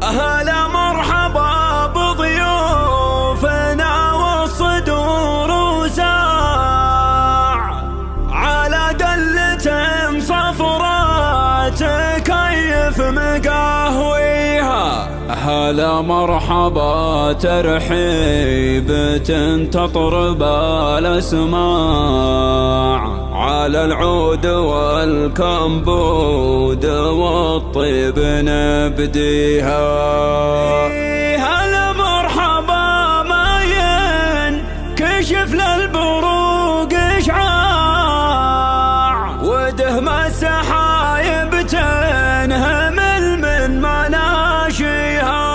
هلا مرحبا بضيوفنا والصدور وساع على دلة صفراء تكيف مقهويها. هلا مرحبا ترحيب تطرب الأسماع على العود والكمبود والطيب نبديها. هلا مرحبا ما ينكشف للبروق إشعاع ودهم السحايب تنهمل من مناشيها.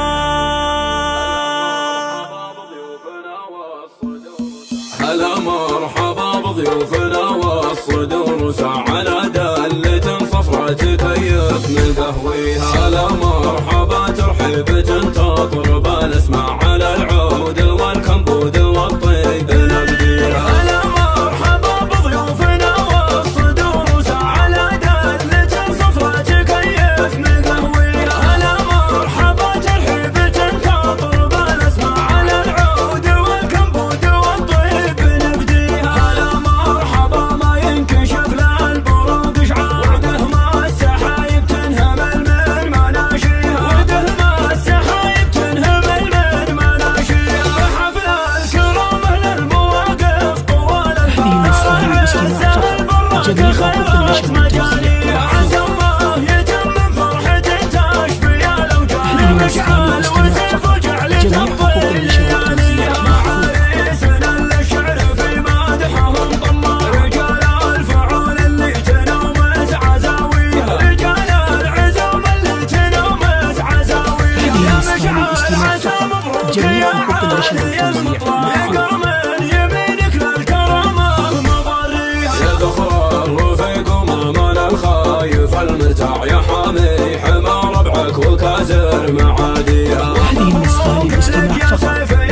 هلا مرحبا بضيوفنا والصدور وسع على دلة صفرة تكيف مقهويها. هلا مرحبا ترحيب تطرب الأسماع على العود والكمبود والطيب نبديها. هلا مرحبا بضيوفنا والصدور وسع على دلة صفرة تكيف مقهويها. هلا مرحبا ترحيب تطرب الأسماع على العود والكمبود والطيب نبديها. هلا مرحبا ما ينكشف للبروق إشعاع ودهم السحايب تنهمل من مناشيها. ودهم السحايب تنهمل من مناشيها. حفل الكرام أهل المواقف طوال البحر عز البر تخيلت مجانيها. عسى الله يتم من فرحة تشفي الأوجاع مشعل وسيف وجعل تمضي لياليها. معاريسنا للشعر في مادحهم طماع رجال الفعول اللي تنومس عزاويها. رجال العزوم اللي تنومس عزاويها. يا مشعل عسى مبروك يا عالي المطلع يا قرمن يمينك للكرامة مضريها. يا ذخر رفيق ومامان الخايف المرتاع يا حامي حمى ربعك وكازر معاديها. هذه النسخة للاستماع فقط.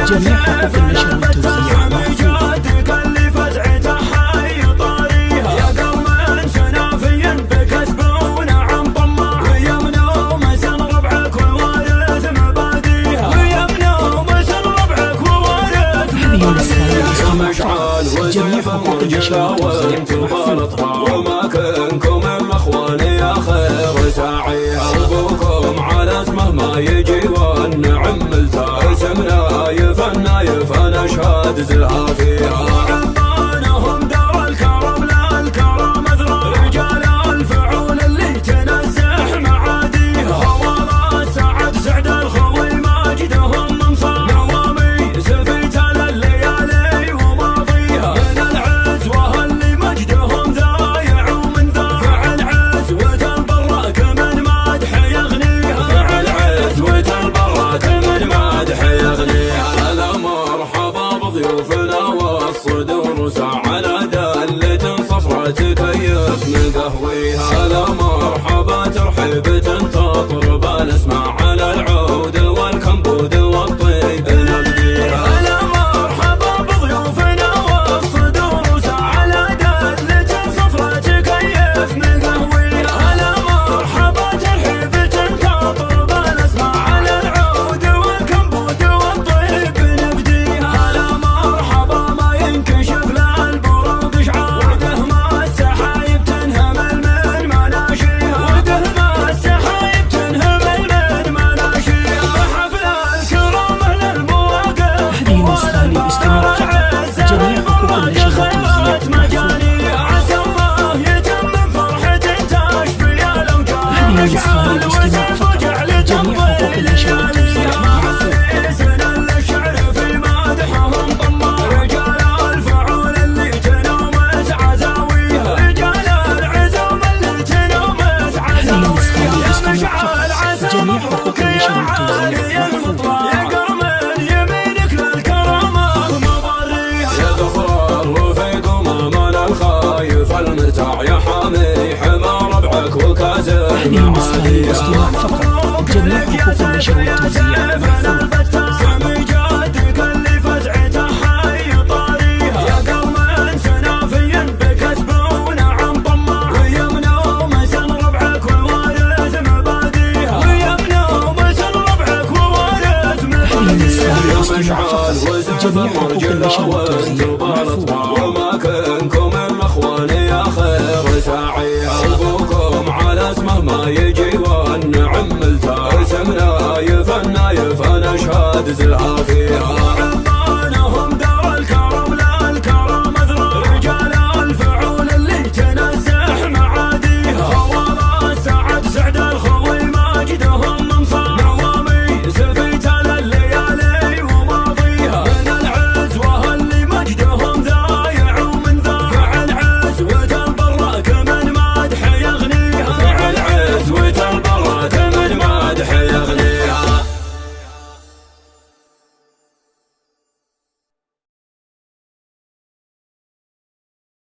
جميع حقوق النشر والتوزيع جادك اللي فزعته حي طاريها. يا قوم سنافيا بكسبون عن طماع ويمنوا مسن ربعك ووارث مباديها. ويمنوا مسن ربعك ووارث مباديها. مشعل جميع حقوق النشر والتوزيع وما كنكم اخواني يا خير ساعيها. ابوكم على اسمه ما يجي والنعم ملتاس منايف النايف انا اشهد زلها فيها. عبانهم دار الكرم لا الكرم اذرى رجال الفعول اللي تنزح معاديها. والله سعد سعد الخوي ماجدهم منصار نوامي سفيت الليالي وماضيها. من العزوة اللي مجدهم ضايع ومن ذا فعل عزوة البراك من مادح يغنيها. فعل عزوة البراك من مادح يغنيها. هلا مرحبا بضيوفنا والصدور وسع على دلة صفرة تكيف مقهويها. هلا مرحبا ترحيب تطرب الأسماع على العود والكمبود والطيب نبديها. هلا مرحبا بضيوفنا والصدور وسع على دلة صفرة تكيف مقهويها. هلا مرحبا ترحيب تطرب الأسماع على العود والكمبود والطيب نبديها. هلا مرحبا ما ينكشف للبروق إشعاع ودهم السحايب تنهمل من مناشيها. ودهم السحايب تنهمل من مناشيها. حفل الكرام أهل المواقف طوال البحر عز البر خيرت مجانيها. عسى الله يتم من فرحة تشفي الأوجاع مشعل وسيف وجعل تمضي لياليها. معاريسنا للشعر في مادحهم طماع رجال الفعول اللي تنومس عزاويها. رجال العزوم اللي تنومس عزاويها. يا مشعل عسى مبروك يا عالي المطلع يا قرمن يمينك للكرامة مضريها. يا ذخر رفيق ومامان الخايف المرتاع يا حامي حمى ربعك وكازر هذه النسخة للاستماع فقط. جميع حقوق النشر والتوزيع جادك اللي فزعته حي طاريها. يا قوم سنافيا بكسبون عن طماع ويمنوا مسن ربعك ووارث مباديها. ويمنوا مسن ربعك الاستماع فقط. جميع حقوق النشر والتوزيع مرفوضة. وأماكنكم الأخوان يا خير ساعي، حبكم على اسمه ما يجي والنعم ملتاح، اسم نايف النايف نشهد زهاف